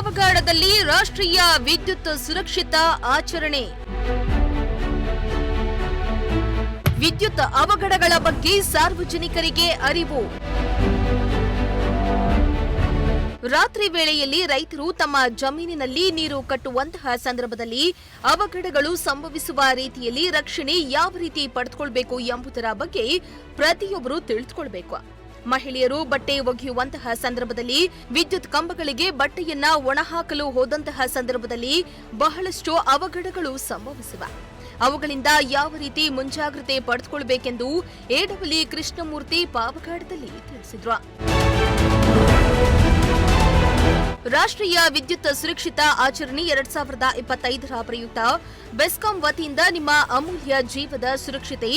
ಪಾವಗಡದಲ್ಲಿ ರಾಷ್ಟ್ರೀಯ ವಿದ್ಯುತ್ ಸುರಕ್ಷತಾ ಆಚರಣೆ. ವಿದ್ಯುತ್ ಅವಘಡಗಳ ಬಗ್ಗೆ ಸಾರ್ವಜನಿಕರಿಗೆ ಅರಿವು. ರಾತ್ರಿ ವೇಳೆಯಲ್ಲಿ ರೈತರು ತಮ್ಮ ಜಮೀನಿನಲ್ಲಿ ನೀರು ಕಟ್ಟುವಂತಹ ಸಂದರ್ಭದಲ್ಲಿ ಅವಘಡಗಳು ಸಂಭವಿಸುವ ರೀತಿಯಲ್ಲಿ ರಕ್ಷಣೆ ಯಾವ ರೀತಿ ಪಡೆದುಕೊಳ್ಳಬೇಕು ಎಂಬುದರ ಬಗ್ಗೆ ಪ್ರತಿಯೊಬ್ಬರು ತಿಳಿದುಕೊಳ್ಳಬೇಕು. ಮಹಿಳೆಯರು ಬಟ್ಟೆ ಒಗೆಯುವಂತಹ ಸಂದರ್ಭದಲ್ಲಿ ವಿದ್ಯುತ್ ಕಂಬಗಳಿಗೆ ಬಟ್ಟೆಯನ್ನ ಒಣಹಾಕಲು ಹೋದಂತಹ ಸಂದರ್ಭದಲ್ಲಿ ಬಹಳಷ್ಟು ಅವಘಡಗಳು ಸಂಭವಿಸಿವೆ. ಅವುಗಳಿಂದ ಯಾವ ರೀತಿ ಮುಂಜಾಗ್ರತೆ ಪಡೆದುಕೊಳ್ಳಬೇಕೆಂದು ಎಡವಲಿ ಕೃಷ್ಣಮೂರ್ತಿ ಪಾವಗಡದಲ್ಲಿ ತಿಳಿಸಿದ್ರು. ರಾಷ್ಟ್ರೀಯ ವಿದ್ಯುತ್ ಸುರಕ್ಷತಾ ಆಚರಣೆ 2025ರ ಪ್ರಯುಕ್ತ ಬೆಸ್ಕಾಂ ವತಿಯಿಂದ ನಿಮ್ಮ ಅಮೂಲ್ಯ ಜೀವದ ಸುರಕ್ಷತೆ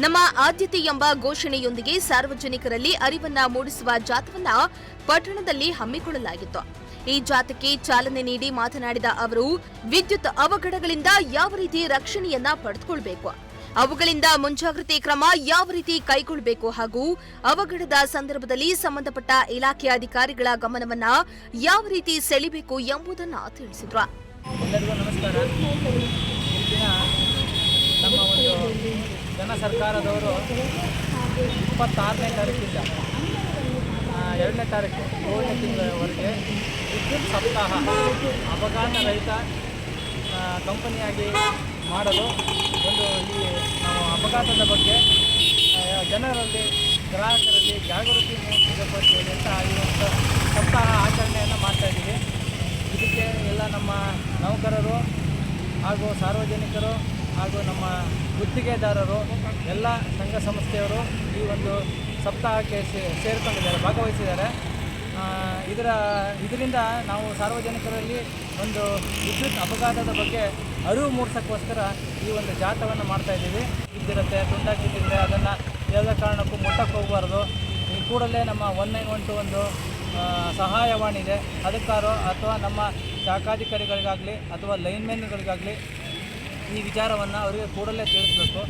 ನಮ್ಮ ಆದ್ಯತೆ ಎಂಬ ಘೋಷಣೆಯೊಂದಿಗೆ ಸಾರ್ವಜನಿಕರಲ್ಲಿ ಅರಿವನ್ನ ಮೂಡಿಸುವ ಜಾಥಾವನ್ನ ಪಟ್ಟಣದಲ್ಲಿ ಹಮ್ಮಿಕೊಳ್ಳಲಾಗಿತ್ತು. ಈ ಜಾಥಾಕ್ಕೆ ಚಾಲನೆ ನೀಡಿ ಮಾತನಾಡಿದ ಅವರು, ವಿದ್ಯುತ್ ಅವಘಡಗಳಿಂದ ಯಾವ ರೀತಿ ರಕ್ಷಣೆಯನ್ನ ಪಡೆದುಕೊಳ್ಳಬೇಕು, ಅವುಗಳಿಂದ ಮುಂಜಾಗ್ರತೆ ಕ್ರಮ ಯಾವ ರೀತಿ ಕೈಗೊಳ್ಳಬೇಕು ಹಾಗೂ ಅವಘಡದ ಸಂದರ್ಭದಲ್ಲಿ ಸಂಬಂಧಪಟ್ಟ ಇಲಾಖೆಯ ಅಧಿಕಾರಿಗಳ ಗಮನವನ್ನ ಯಾವ ರೀತಿ ಸೆಳೆಯಬೇಕು ಎಂಬುದನ್ನು ತಿಳಿಸಿದ್ರು. ಎಲ್ಲರಿಗೂ ನಮಸ್ಕಾರ. ಈ ದಿನ ನಮ್ಮ ಒಂದು ಜನ ಸರ್ಕಾರದವರು 26ನೇ ತಾರೀಕಿಂದ 2ನೇ ತಾರೀಕು 7ನೇ ತಿಂಗಳವರೆಗೆ ವಿದ್ಯುತ್ ಸಪ್ತಾಹ ಅಪಘಾತ ರಹಿತ ಕಂಪನಿಯಾಗಿ ಮಾಡಲು ಒಂದು ಈ ಅಪಘಾತದ ಬಗ್ಗೆ ಜನರಲ್ಲಿ ಗ್ರಾಹಕರಲ್ಲಿ ಜಾಗೃತಿ ಮೂಡಿಸಬೇಕು ಅಂತ ಹೇಳಿ ಅಂತ ಈ ಒಂದು ಸಪ್ತಾಹ ಆಚರಣೆಯನ್ನು ಮಾಡ್ತಾಯಿದ್ದೀವಿ. ಇದಕ್ಕೆ ಎಲ್ಲ ನಮ್ಮ ನೌಕರರು ಹಾಗೂ ಸಾರ್ವಜನಿಕರು ಹಾಗೂ ನಮ್ಮ ಗುತ್ತಿಗೆದಾರರು ಎಲ್ಲ ಸಂಘ ಸಂಸ್ಥೆಯವರು ಈ ಒಂದು ಸಪ್ತಾಹಕ್ಕೆ ಸೇರಿಕೊಂಡಿದ್ದಾರೆ, ಭಾಗವಹಿಸಿದ್ದಾರೆ. ಇದರಿಂದ ನಾವು ಸಾರ್ವಜನಿಕರಲ್ಲಿ ಒಂದು ವಿದ್ಯುತ್ ಅಪಘಾತದ ಬಗ್ಗೆ ಅರಿವು ಮೂಡಿಸೋಕ್ಕೋಸ್ಕರ ಈ ಒಂದು ಜಾಥಾವನ್ನು ಮಾಡ್ತಾಯಿದ್ದೀವಿ. ಬಿದ್ದಿರುತ್ತೆ, ತುಂಡಾಗಿದ್ದರೆ ಅದನ್ನು ಯಾವುದೇ ಕಾರಣಕ್ಕೂ ಮುಟ್ಟಕ್ಕೆ ಹೋಗಬಾರ್ದು. ಈ ಕೂಡಲೇ ನಮ್ಮ 1912 ಒಂದು ಸಹಾಯವಾಣಿ ಇದೆ, ಅದಕ್ಕಾರೋ ಅಥವಾ ನಮ್ಮ ಶಾಖಾಧಿಕಾರಿಗಳಿಗಾಗಲಿ ಅಥವಾ ಲೈನ್ಮೆನ್ಗಳಿಗಾಗಲಿ ಈ ವಿಚಾರವನ್ನು ಅವರಿಗೆ ಕೂಡಲೇ ತಿಳಿಸಬೇಕು.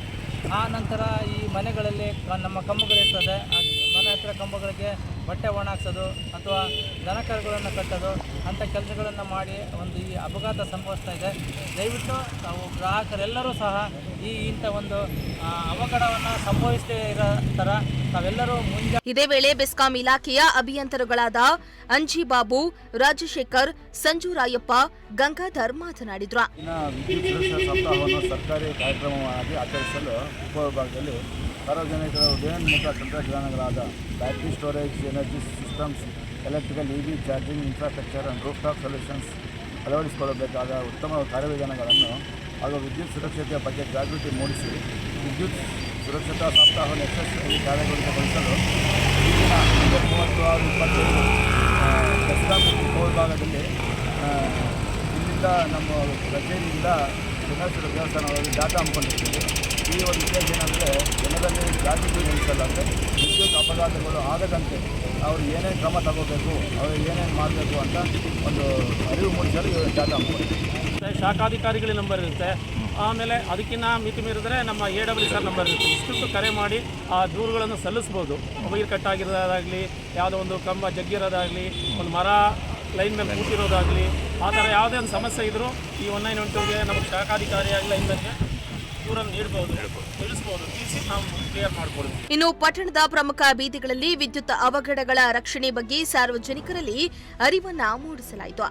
ಆ ನಂತರ ಈ ಮನೆಗಳಲ್ಲಿ ನಮ್ಮ ಕಂಬಗಳಿರ್ತದೆ, ಮನೆ ಹತ್ತಿರ ಕಂಬಗಳಿಗೆ ಬಟ್ಟೆ ಒಣಹಾಕ್ಸೋದು ಅಥವಾ ದನಕರುಗಳನ್ನು ಕಟ್ಟೋದು ಅಂಥ ಕೆಲಸಗಳನ್ನು ಮಾಡಿ ಒಂದು ಈ ಅಪಘಾತ ಸಂಭವಿಸ್ತಾ ಇದೆ. ದಯವಿಟ್ಟು ನಾವು ಗ್ರಾಹಕರೆಲ್ಲರೂ ಸಹ ಇಂಥ ಒಂದು ಅವಘಡವನ್ನು ಸಂಭವಿಸದೇ ಇರೋ ಥರ ನಾವೆಲ್ಲರೂ ಇದೇ ವೇಳೆ ಬೆಸ್ಕಾಂ ಇಲಾಖೆಯ ಅಭಿಯಂತರಗಳಾದ ಅಂಜಿಬಾಬು, ರಾಜಶೇಖರ್, ಸಂಜುರಾಯಪ್ಪ, ಗಂಗಾಧರ್ ಮಾತನಾಡಿದ್ರು. ವಿದ್ಯುತ್ ಸುರಕ್ಷತಾ ಸಪ್ತಾಹವನ್ನು ಸರ್ಕಾರಿ ಕಾರ್ಯಕ್ರಮವಾಗಿ ಆಚರಿಸಲು ಉಪವಿಭಾಗದಲ್ಲಿ ಸಾರ್ವಜನಿಕರ ಉದಯೋನ್ಮುಖ ತಂತ್ರಜ್ಞಾನಗಳಾದ battery storage, energy systems, electrical EV charging infrastructure and rooftop solutions ಅಳವಡಿಸಿಕೊಳ್ಳಬೇಕಾದ ಉತ್ತಮ ಕಾರ್ಯವಿಧಾನಗಳನ್ನು ಹಾಗೂ ವಿದ್ಯುತ್ ಸುರಕ್ಷತೆಯ ಬಗ್ಗೆ ಜಾಗೃತಿ ಮೂಡಿಸಿ ವಿದ್ಯುತ್ ಸುರಕ್ಷತಾ ಸಪ್ತಾಹವನ್ನು ಯಶಸ್ವಿಯಾಗಿ ಕಾರ್ಯಗತಗೊಳಿಸಲು ಈಗಿನ 36-25 ಬೆಸ್ಕಾಂ ಉಪವಿಭಾಗದಲ್ಲಿ ಇಲ್ಲಿಂದ ನಮ್ಮ ಕಚೇರಿಯಿಂದ ಚನ್ನೇಶ್ವರ ದೇವಸ್ಥಾನಗಳಲ್ಲಿ ಜಾಥಾ ಹಮ್ಮಿಕೊಂಡಿರ್ತೀವಿ. ಈ ಒಂದು ವಿಷಯ ಏನಂದರೆ ಜನರಲ್ಲಿ ಜಾಗೃತಿ ಮೂಡಿಸಲ್ಲ, ಅಂದರೆ ವಿದ್ಯುತ್ ಅಪಘಾತಗಳು ಆಗದಂತೆ ಅವರು ಏನೇನು ಕ್ರಮ ತಗೋಬೇಕು, ಅವರು ಏನೇನು ಮಾಡಬೇಕು ಅಂತ ಒಂದು ಅರಿವು ಮೂಡಿಸಲು ಜಾಥಾ ಹಮ್ಮಿಕೊಂಡಿರ್ತೀವಿ. ಶಾಖಾಧಿಕಾರಿಗಳ ನಂಬರ್ ಇರುತ್ತೆ, ಆಮೇಲೆ ಅದಕ್ಕಿಂತ ಮಿತಿ ಮೀರಿದ್ರೆ ನಮ್ಮ AWSR ನಂಬರ್ ಇರುತ್ತೆ. ಇಷ್ಟಕ್ಕೆ ಕರೆ ಮಾಡಿ ಆ ದೂರುಗಳನ್ನು ಸಲ್ಲಿಸ್ಬೋದು. ವೈರ್ ಕಟ್ಟಾಗಿರೋದಾಗಲಿ, ಯಾವುದೋ ಒಂದು ಕಂಬ ಜಗ್ಗಿರೋದಾಗಲಿ, ಒಂದು ಮರ ಲೈನ್ ಮೇಲೆ ಕೂತಿರೋದಾಗಲಿ, ಆ ಥರ ಯಾವುದೇ ಒಂದು ಸಮಸ್ಯೆ ಇದ್ದರೂ ಈ 1912ಗೆ ನಮ್ಮ ಶಾಖಾಧಿಕಾರಿಯಾಗಿ ಲೈನ್ಗೆ ದೂರನ್ನು ನೀಡಬಹುದು, ತಿಳಿಸ್ಬೋದು, ತಿಳಿಸಿ ನಾವು ಕ್ಲಿಯರ್ ಮಾಡ್ಬೋದು. ಇನ್ನು ಪಟ್ಟಣದ ಪ್ರಮುಖ ಬೀದಿಗಳಲ್ಲಿ ವಿದ್ಯುತ್ ಅವಘಡಗಳ ರಕ್ಷಣೆ ಬಗ್ಗೆ ಸಾರ್ವಜನಿಕರಲ್ಲಿ ಅರಿವನ್ನ ಮೂಡಿಸಲಾಯಿತು.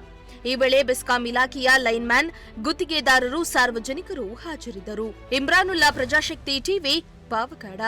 ಈ ವೇಳೆ ಬೆಸ್ಕಾಂ ಇಲಾಖೆಯ ಲೈನ್ಮ್ಯಾನ್, ಗುತ್ತಿಗೆದಾರರು, ಸಾರ್ವಜನಿಕರು ಹಾಜರಿದ್ದರು. ಇಮ್ರಾನುಲ್ಲಾ, ಪ್ರಜಾಶಕ್ತಿ ಟಿವಿ, ಪಾವಗಡ.